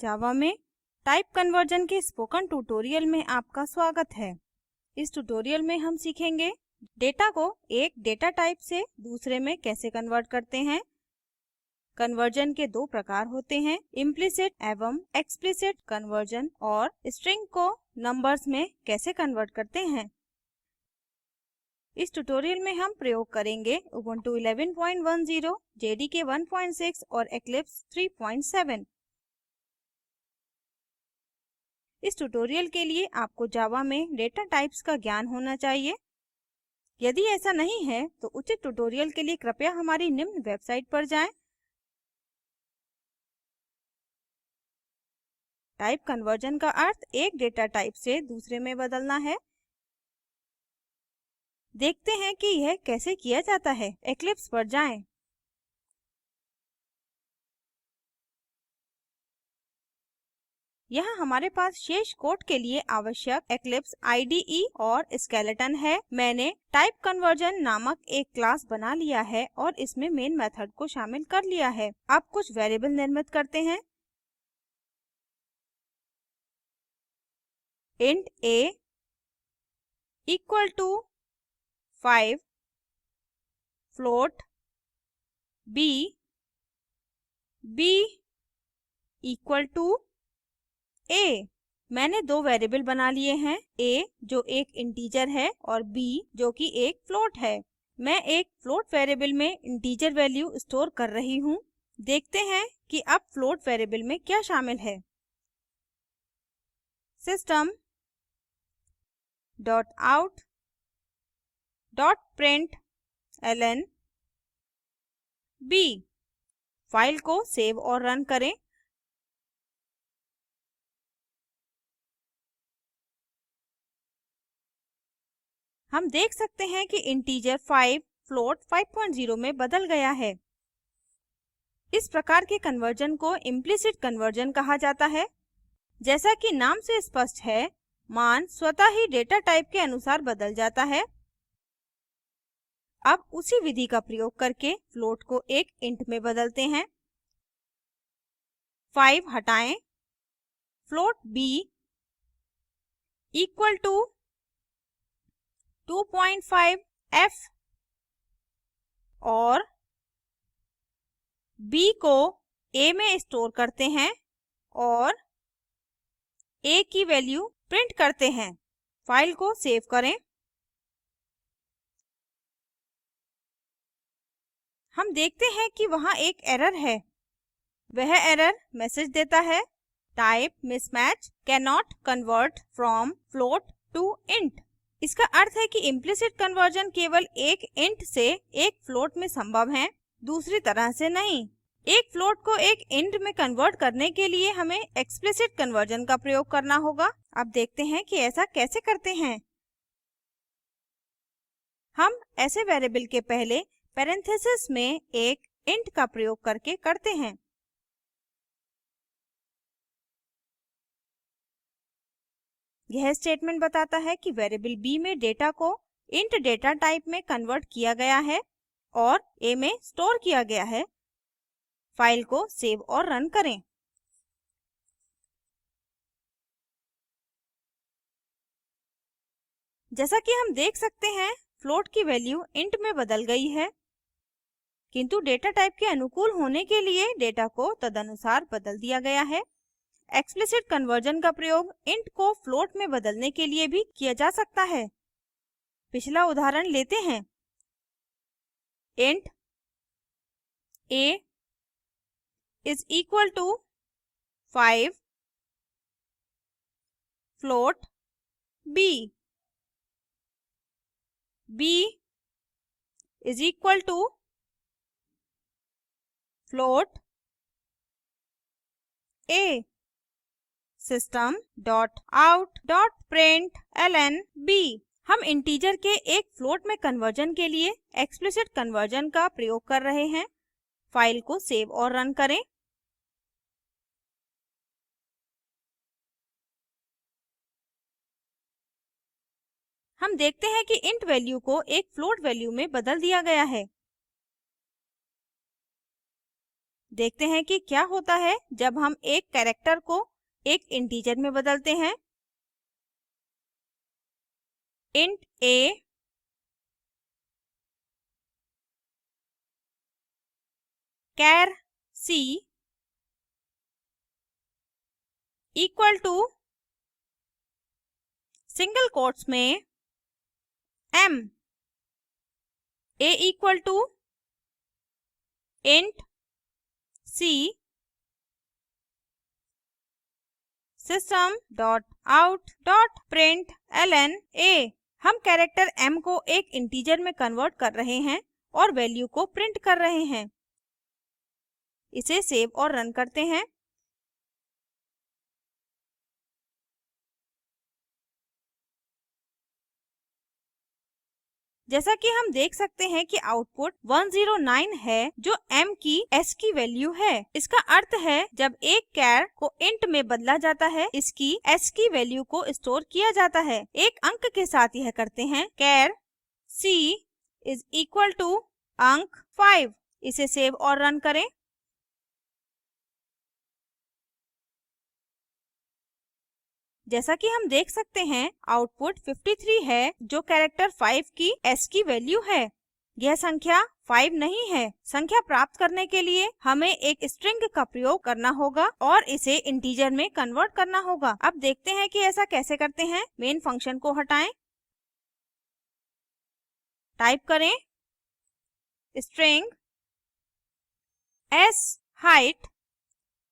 जावा में type conversion के spoken tutorial में आपका स्वागत है। इस ट्यूटोरियल में हम सीखेंगे डेटा को एक डेटा टाइप से दूसरे में कैसे कन्वर्ट करते हैं। कन्वर्जन के दो प्रकार होते हैं, इम्प्लिसिट एवं एक्सप्लिसिट कन्वर्जन, और स्ट्रिंग को नंबर्स में कैसे कन्वर्ट करते हैं। इस ट्यूटोरियल में हम प्रयोग करेंगे उबुंटू 11.10, जेडीके 1.6 और इक्लिप्स 3.7। इस ट्यूटोरियल के लिए आपको जावा में डेटा टाइप्स का ज्ञान होना चाहिए। यदि ऐसा नहीं है तो उचित ट्यूटोरियल के लिए कृपया हमारी निम्न वेबसाइट पर जाएं। टाइप कन्वर्जन का अर्थ एक डेटा टाइप से दूसरे में बदलना है। देखते हैं कि यह कैसे किया जाता है। इक्लिप्स पर जाएं। यहाँ हमारे पास शेष कोड के लिए आवश्यक इक्लिप्स IDE और स्केलेटन है। मैंने टाइप कन्वर्जन नामक एक क्लास बना लिया है और इसमें मेन मेथड को शामिल कर लिया है। अब कुछ वेरिएबल निर्मित करते हैं। Int a equal to 5, float b equal to a। मैंने दो वेरिएबल बना लिए हैं, a जो एक इंटीजर है और b जो कि एक फ्लोट है। मैं एक फ्लोट वेरिएबल में इंटीजर वैल्यू स्टोर कर रही हूँ। देखते हैं कि अब फ्लोट वेरिएबल में क्या शामिल है। system dot out dot println b। File को सेव और रन करें। हम देख सकते हैं कि इंटीजर 5 फ्लोट 5.0 में बदल गया है। इस प्रकार के कन्वर्जन को इम्प्लिसिट कन्वर्जन कहा जाता है। जैसा कि नाम से स्पष्ट है, मान स्वतः ही डेटा टाइप के अनुसार बदल जाता है। अब उसी विधि का प्रयोग करके फ्लोट को एक इंट में बदलते हैं। 5 हटाएं, float b equal to 2.5f और b को a में स्टोर करते हैं और a की वैल्यू प्रिंट करते हैं। फाइल को सेव करें। हम देखते हैं कि वहाँ एक एरर है। वह एरर मैसेज देता है, type mismatch cannot convert from float to int. इसका अर्थ है कि इम्प्लिसिट कन्वर्जन केवल एक इंट से एक फ्लोट में संभव है, दूसरी तरह से नहीं। एक फ्लोट को एक इंट में कन्वर्ट करने के लिए हमें एक्सप्लिसिट कन्वर्जन का प्रयोग करना होगा। अब देखते हैं कि ऐसा कैसे करते हैं। हम ऐसे वेरिएबल के पहले पैरेंथेसिस में एक इंट का प्रयोग करके करते हैं। यह स्टेटमेंट बताता है कि वेरिएबल b में डेटा को इंट डेटा टाइप में कन्वर्ट किया गया है और a में स्टोर किया गया है। फाइल को सेव और रन करें। जैसा कि हम देख सकते हैं, फ्लोट की वैल्यू इंट में बदल गई है, किंतु डेटा टाइप के अनुकूल होने के लिए डेटा को तदनुसार बदल दिया गया है। एक्सप्लिसिट कन्वर्जन का प्रयोग इंट को फ्लोट में बदलने के लिए भी किया जा सकता है। पिछला उदाहरण लेते हैं। Int a is equal to 5, float b is equal to float a। system dot out dot println b। हम इंटीजर के एक फ्लोट में कन्वर्जन के लिए एक्सप्लिसिट कन्वर्जन का प्रयोग कर रहे हैं। फाइल को सेव और रन करें। हम देखते हैं कि इंट वैल्यू को एक फ्लोट वैल्यू में बदल दिया गया है। देखते हैं कि क्या होता है जब हम एक कैरेक्टर को एक इंटीजर में बदलते हैं। int a char c equal to single quotes में m, a equal to int c system dot out dot println a। हम कैरेक्टर m को एक इंटीजर में कन्वर्ट कर रहे हैं और वैल्यू को प्रिंट कर रहे हैं। इसे सेव और रन करते हैं। जैसा कि हम देख सकते हैं कि आउटपुट 109 है जो m की s की वैल्यू है। इसका अर्थ है जब एक char को int में बदला जाता है इसकी s की वैल्यू को स्टोर किया जाता है। एक अंक के साथ यह करते हैं। char c is equal to अंक 5। इसे सेव और रन करें। जैसा कि हम देख सकते हैं आउटपुट 53 है जो कैरेक्टर 5 की s की वैल्यू है। यह संख्या 5 नहीं है। संख्या प्राप्त करने के लिए हमें एक स्ट्रिंग का प्रयोग करना होगा और इसे इंटीजर में कन्वर्ट करना होगा। अब देखते हैं कि ऐसा कैसे करते हैं। मेन फंक्शन को हटाएं। टाइप करें स्ट्रिंग sheight,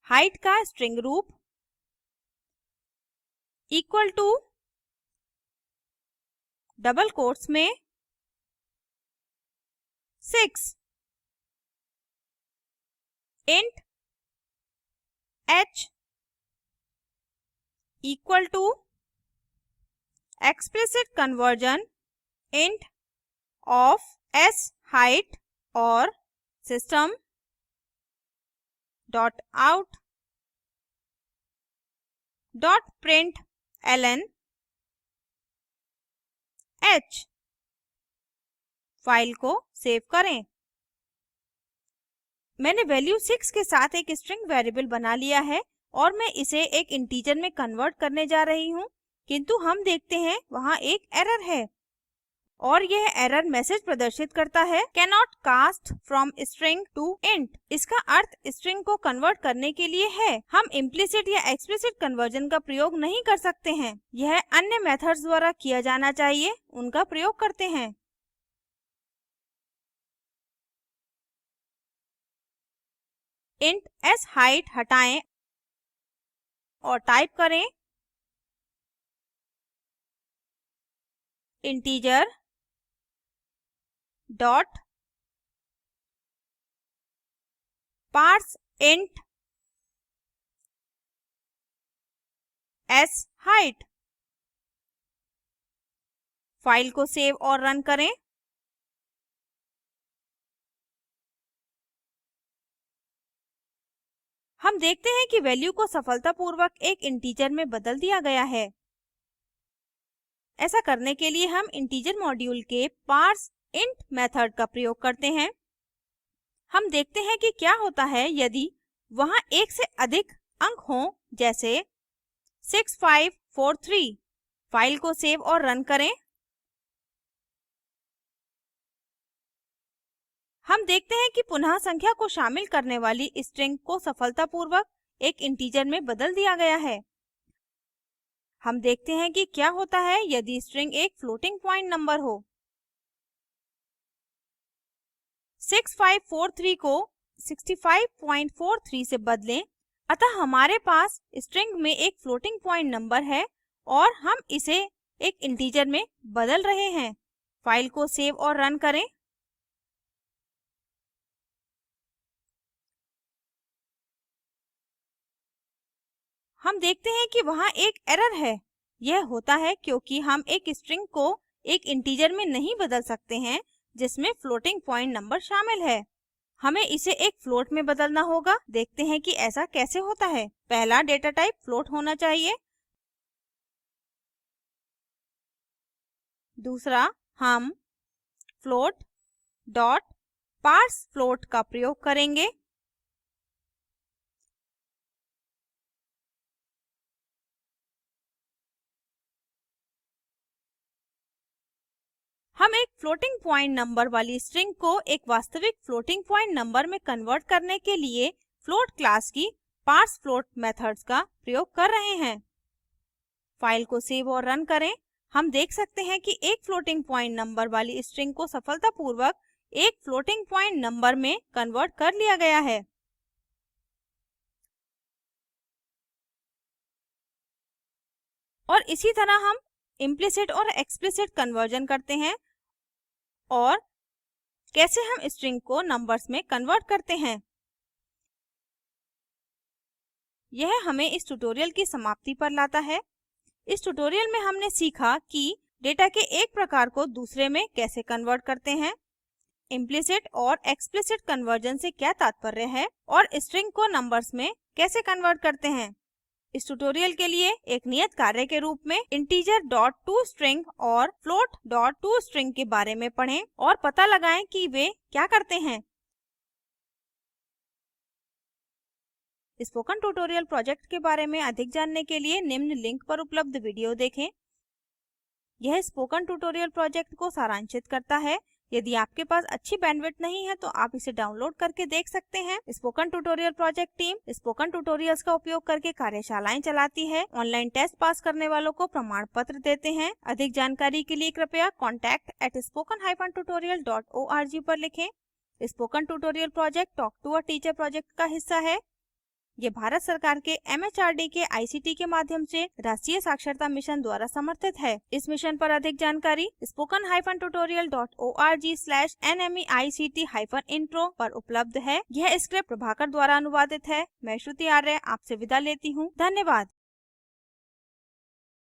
हाइट का स्ट्रिंग रूप इक्वल टू डबल कोट्स में 6 int h equal to explicit conversion int of sheight और system dot out dot println h। File को सेव करें। मैंने वैल्यू 6 के साथ एक स्ट्रिंग वेरिएबल बना लिया है और मैं इसे एक इंटीजर में कन्वर्ट करने जा रही हूँ, किंतु हम देखते हैं वहाँ एक एरर है और यह एरर मैसेज प्रदर्शित करता है cannot cast from string to int। इसका अर्थ स्ट्रिंग को कन्वर्ट करने के लिए है। हम इम्प्लिसिट या एक्सप्लिसिट कन्वर्जन का प्रयोग नहीं कर सकते हैं। यह अन्य मेथड्स द्वारा किया जाना चाहिए, उनका प्रयोग करते हैं। int sheight हटाएं और टाइप करें integer dot parseInt sheight। File को सेव और रन करें। हम देखते हैं कि वैल्यू को सफलतापूर्वक एक इंटीजर में बदल दिया गया है। ऐसा करने के लिए हम इंटीजर मॉड्यूल के parseInt मेथड का प्रयोग करते हैं। हम देखते हैं कि क्या होता है यदि वहाँ एक से अधिक अंक हों, जैसे 6543। फाइल को सेव और रन करें। हम देखते हैं कि पुनः संख्या को शामिल करने वाली स्ट्रिंग को सफलतापूर्वक एक इंटीजर में बदल दिया गया है। हम देखते हैं कि क्या होता है यदि स्ट्रिंग एक फ्लोटिंग पॉइंट नंबर हो। 6543 को 65.43 से बदलें। अतः हमारे पास स्ट्रिंग में एक फ्लोटिंग पॉइंट नंबर है और हम इसे एक इंटीजर में बदल रहे हैं। फाइल को सेव और रन करें। हम देखते हैं कि वहाँ एक एरर है। यह होता है क्योंकि हम एक स्ट्रिंग को एक इंटीजर में नहीं बदल सकते हैं जिसमें फ्लोटिंग पॉइंट नंबर शामिल है। हमें इसे एक फ्लोट में बदलना होगा। देखते हैं कि ऐसा कैसे होता है। पहला डेटा टाइप फ्लोट होना चाहिए। दूसरा, हम float डॉट parsefloat का प्रयोग करेंगे। हम एक फ्लोटिंग पॉइंट नंबर वाली स्ट्रिंग को एक वास्तविक फ्लोटिंग पॉइंट नंबर में कन्वर्ट करने के लिए फ्लोट क्लास की पार्सफ्लोट मेथड्स का प्रयोग कर रहे हैं। फाइल को सेव और रन करें। हम देख सकते हैं कि एक फ्लोटिंग पॉइंट नंबर वाली स्ट्रिंग को सफलतापूर्वक एक फ्लोटिंग पॉइंट नंबर में कन्वर्ट कर लिया गया है। और इसी तरह हम इम्प्लिसिट और एक्सप्लिसिट कन्वर्जन करते हैं और कैसे हम स्ट्रिंग को नंबर्स में कन्वर्ट करते हैं। यह हमें इस ट्यूटोरियल की समाप्ति पर लाता है। इस ट्यूटोरियल में हमने सीखा कि डेटा के एक प्रकार को दूसरे में कैसे कन्वर्ट करते हैं, इम्प्लिसिट और एक्सप्लिसिट कन्वर्जन से क्या तात्पर्य है और स्ट्रिंग को नंबर्स में कैसे कन्वर्ट करते हैं। इस ट्यूटोरियल के लिए एक नियत कार्य के रूप में integer.toString और float.toString के बारे में पढ़ें और पता लगाएं कि वे क्या करते हैं। स्पोकन ट्यूटोरियल प्रोजेक्ट के बारे में अधिक जानने के लिए निम्न लिंक पर उपलब्ध वीडियो देखें। यह स्पोकन ट्यूटोरियल प्रोजेक्ट को सारांशित करता है। यदि आपके पास अच्छी बैंडविड्थ नहीं है तो आप इसे डाउनलोड करके देख सकते हैं। Spoken tutorial project team spoken tutorials का उपयोग करके कार्यशालाएं चलाती है। ऑनलाइन टेस्ट पास करने वालों को प्रमाण पत्र देते हैं। अधिक जानकारी के लिए कृपया contact@spoken-tutorial.org पर लिखें। Spoken tutorial project talk to a teacher project का हिस्सा है। ये भारत सरकार के MHRD के ICT के माध्यम से राष्ट्रीय साक्षरता मिशन द्वारा समर्थित है। इस मिशन पर अधिक जानकारी spoken-tutorial.org/nmeict-intro पर उपलब्ध है। यह स्क्रिप्ट प्रभाकर द्वारा अनुवादित है। मैं श्रुति आर्य आपसे विदा लेती हूँ। धन्यवाद।